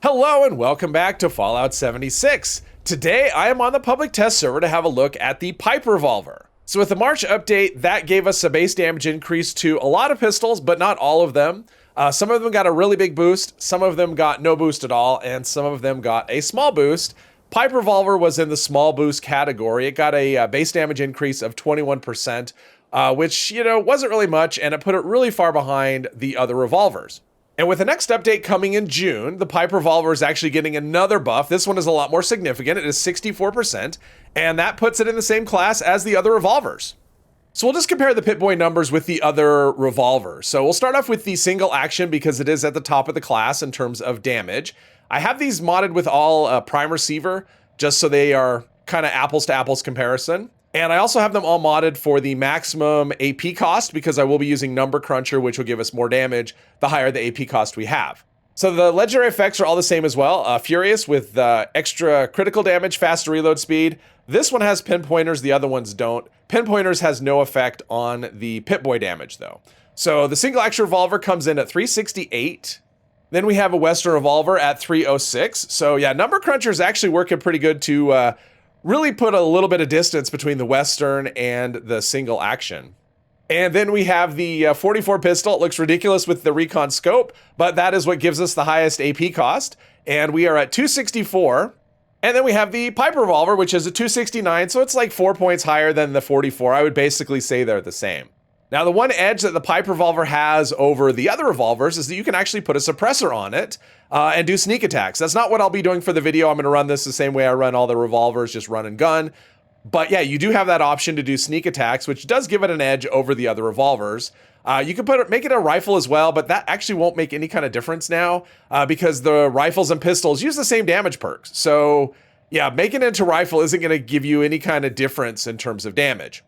Hello and welcome back to Fallout 76. Today I am on the public test server to have a look at the Pipe Revolver. So with the March update, that gave us a base damage increase to a lot of pistols, but not all of them. Some of them got a really big boost, some of them got no boost at all, and some of them got a small boost. Pipe Revolver was in the small boost category. It got a base damage increase of 21%, which, wasn't really much, and it put it really far behind the other revolvers. And with the next update coming in June, the Pipe Revolver is actually getting another buff. This one is a lot more significant. It is 64%, and that puts it in the same class as the other revolvers. So we'll just compare the Pip-Boy numbers with the other revolvers. So we'll start off with the single action because it is at the top of the class in terms of damage. I have these modded with all prime receiver, just so they are kind of apples to apples comparison. And I also have them all modded for the maximum AP cost because I will be using Number Cruncher, which will give us more damage the higher the AP cost we have. So the legendary effects are all the same as well. Furious with extra critical damage, faster reload speed. This one has pinpointers, the other ones don't. Pinpointers has no effect on the Pip-Boy damage though. So the single action revolver comes in at 368. Then we have a Western revolver at 306. So yeah, Number Cruncher is actually working pretty good to really put a little bit of distance between the Western and the single action. And then we have the 44 pistol. It looks ridiculous with the recon scope, but that is what gives us the highest AP cost. And we are at 264. And then we have the Pipe Revolver, which is a 269. So it's like 4 points higher than the 44. I would basically say they're the same. Now, the one edge that the Pipe Revolver has over the other revolvers is that you can actually put a suppressor on it and do sneak attacks. That's not what I'll be doing for the video. I'm going to run this the same way I run all the revolvers, just run and gun. But yeah, you do have that option to do sneak attacks, which does give it an edge over the other revolvers. You can make it a rifle as well, but that actually won't make any kind of difference now because the rifles and pistols use the same damage perks. So yeah, making it into rifle isn't going to give you any kind of difference in terms of damage.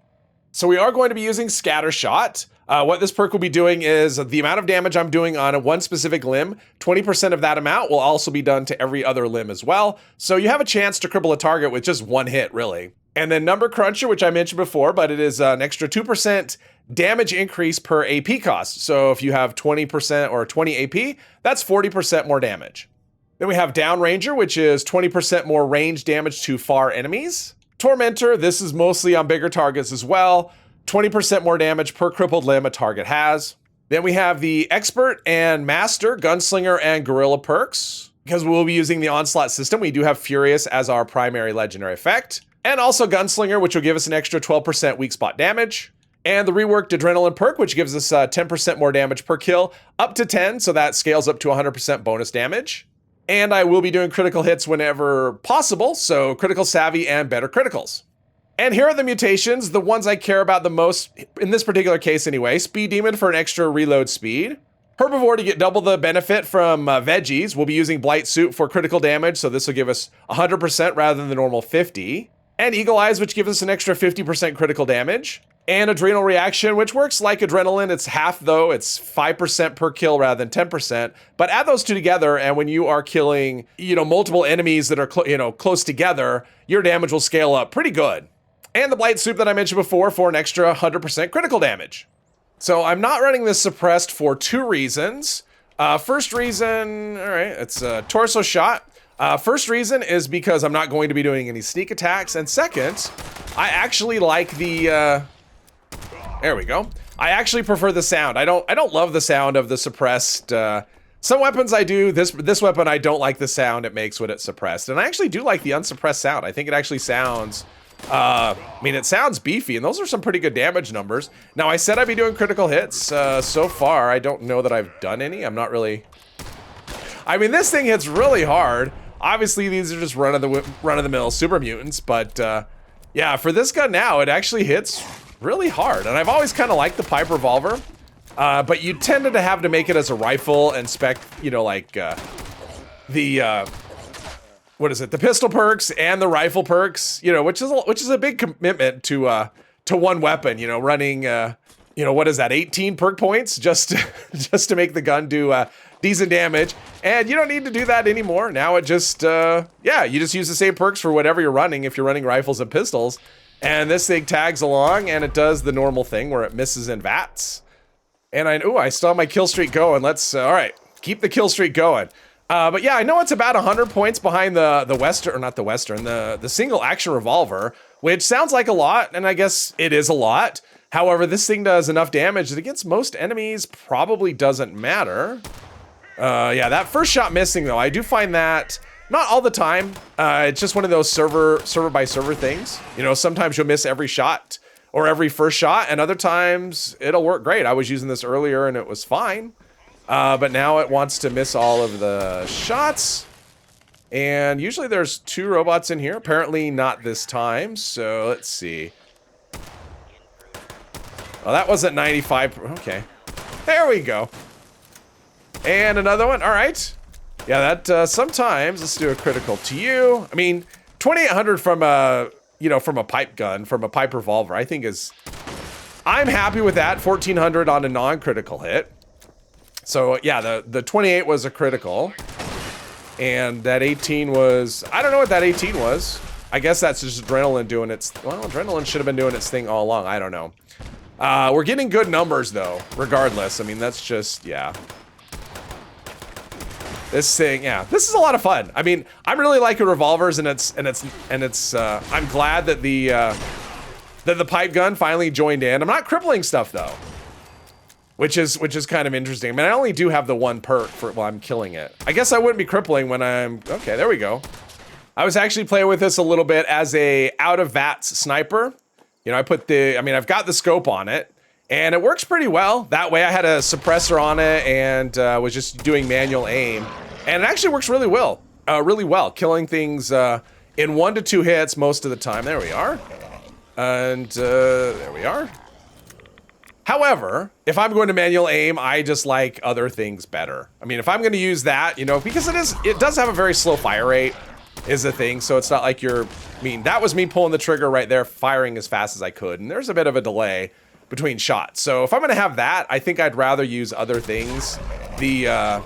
So we are going to be using Scatter Shot. What this perk will be doing is the amount of damage I'm doing on one specific limb, 20% of that amount will also be done to every other limb as well. So you have a chance to cripple a target with just one hit, really. And then Number Cruncher, which I mentioned before, but it is an extra 2% damage increase per AP cost. So if you have 20% or 20 AP, that's 40% more damage. Then we have Down Ranger, which is 20% more range damage to far enemies. Tormentor, this is mostly on bigger targets as well. 20% more damage per crippled limb a target has. Then we have the Expert and Master, Gunslinger, and Gorilla perks. Because we will be using the Onslaught system, we do have Furious as our primary legendary effect. And also Gunslinger, which will give us an extra 12% weak spot damage. And the reworked Adrenaline perk, which gives us 10% more damage per kill, up to 10, so that scales up to 100% bonus damage. And I will be doing critical hits whenever possible, so Critical Savvy and Better Criticals. And here are the mutations, the ones I care about the most, in this particular case anyway. Speed Demon for an extra reload speed. Herbivore to get double the benefit from veggies. We'll be using Blight Suit for critical damage, so this will give us 100% rather than the normal 50. And Eagle Eyes, which gives us an extra 50% critical damage. And Adrenal Reaction, which works like Adrenaline. It's half though, it's 5% per kill rather than 10%. But add those two together, and when you are killing, multiple enemies that are, close together, your damage will scale up pretty good. And the Blight Soup that I mentioned before for an extra 100% critical damage. So I'm not running this suppressed for two reasons. First reason, all right, it's a torso shot. First reason is because I'm not going to be doing any sneak attacks. And second, I actually like the, there we go. I actually prefer the sound. I don't love the sound of the suppressed. Some weapons I do. This weapon I don't like the sound it makes when it's suppressed. And I actually do like the unsuppressed sound. I think it actually sounds. It sounds beefy, and those are some pretty good damage numbers. Now I said I'd be doing critical hits. So far I don't know that I've done any. I'm not really. This thing hits really hard. Obviously these are just run of the mill super mutants, but yeah, for this gun now it actually hits really hard, and I've always kind of liked the Pipe Revolver, but you tended to have to make it as a rifle and spec, the pistol perks and the rifle perks, which is a big commitment to one weapon, running, what is that, 18 perk points just to make the gun do decent damage, and you don't need to do that anymore. Now it just, you just use the same perks for whatever you're running if you're running rifles and pistols. And this thing tags along, and it does the normal thing where it misses in VATS. And I still have my kill streak going. Let's, all right, keep the kill streak going. But yeah, I know it's about 100 points behind the Western, or not the Western, the single action revolver, which sounds like a lot, and I guess it is a lot. However, this thing does enough damage that against most enemies probably doesn't matter. Yeah, that first shot missing though, I do find that not all the time. It's just one of those server by server things. You know, sometimes you'll miss every shot or every first shot, and other times it'll work great. I was using this earlier and it was fine. But now it wants to miss all of the shots. And usually there's 2 robots in here. Apparently not this time. So let's see. Oh, that wasn't 95. Okay. There we go. And another one. All right. Yeah, that sometimes, let's do a critical to you. I mean, 2800 from a, you know, from a pipe gun, from a pipe revolver, I think is, I'm happy with that. 1400 on a non-critical hit. So yeah, the 28 was a critical, and that 18 was, I don't know what that 18 was. I guess that's just adrenaline doing its, well, adrenaline should have been doing its thing all along. I don't know. We're getting good numbers though, regardless. I mean, that's just, yeah. This thing, yeah, this is a lot of fun. I mean, I'm really liking revolvers, and I'm glad that the pipe gun finally joined in. I'm not crippling stuff though. Which is kind of interesting. I mean, I only do have the 1 perk for while I'm killing it. I guess I wouldn't be crippling when I'm, okay, there we go. I was actually playing with this a little bit as a out of VATS sniper. You know, I've got the scope on it, and it works pretty well. That way I had a suppressor on it and was just doing manual aim. And it actually works really well, killing things in 1 to 2 hits most of the time. There we are. And there we are. However, if I'm going to manual aim, I just like other things better. I mean, if I'm going to use that, you know, because it does have a very slow fire rate is the thing. So it's not like I mean, that was me pulling the trigger right there, firing as fast as I could. And there's a bit of a delay between shots. So if I'm going to have that, I think I'd rather use other things. The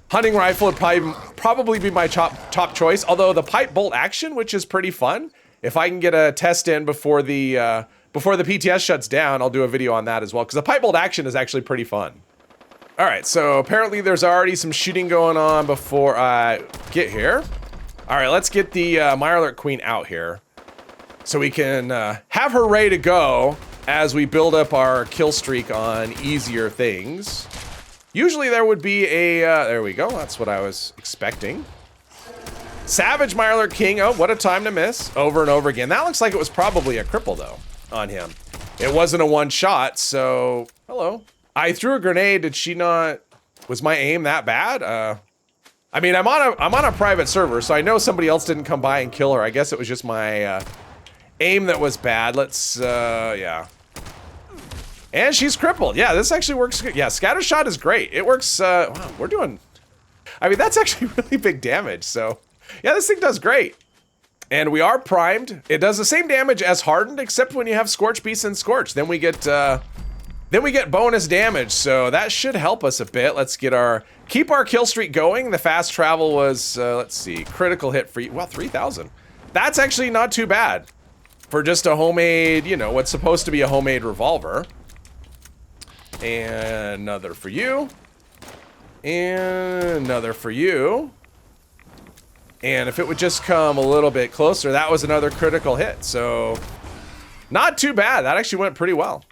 hunting rifle would probably be my top choice. Although the pipe bolt action, which is pretty fun, if I can get a test in before the PTS shuts down, I'll do a video on that as well, because the pipe bolt action is actually pretty fun. All right, so apparently there's already some shooting going on before I get here. All right, let's get the Mirelurk Queen out here so we can have her ready to go as we build up our kill streak on easier things. Usually there would be a, there we go, that's what I was expecting. Savage Mirelurk King, oh, what a time to miss, over and over again. That looks like it was probably a cripple though on him. It wasn't a 1 shot, so hello. I threw a grenade, did she not, was my aim that bad? I mean, I'm on a private server, so I know somebody else didn't come by and kill her. I guess it was just my aim that was bad. Let's, yeah. And she's crippled. Yeah, this actually works good. Yeah, scatter shot is great. It works, wow, we're doing, I mean, that's actually really big damage, so yeah, this thing does great. And we are primed. It does the same damage as hardened, except when you have Scorch Beast and Scorch. Then we get bonus damage, so that should help us a bit. Let's get keep our kill streak going. The fast travel was, let's see, critical hit for you. Well, 3,000. That's actually not too bad for just a homemade, you know, what's supposed to be a homemade revolver. And another for you. And another for you. And if it would just come a little bit closer, that was another critical hit. So not too bad. That actually went pretty well.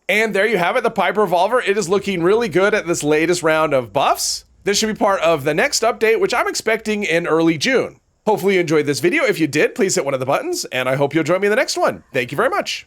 And there you have it, the Pipe Revolver. It is looking really good at this latest round of buffs. This should be part of the next update, which I'm expecting in early June. Hopefully you enjoyed this video. If you did, please hit one of the buttons, and I hope you'll join me in the next one. Thank you very much.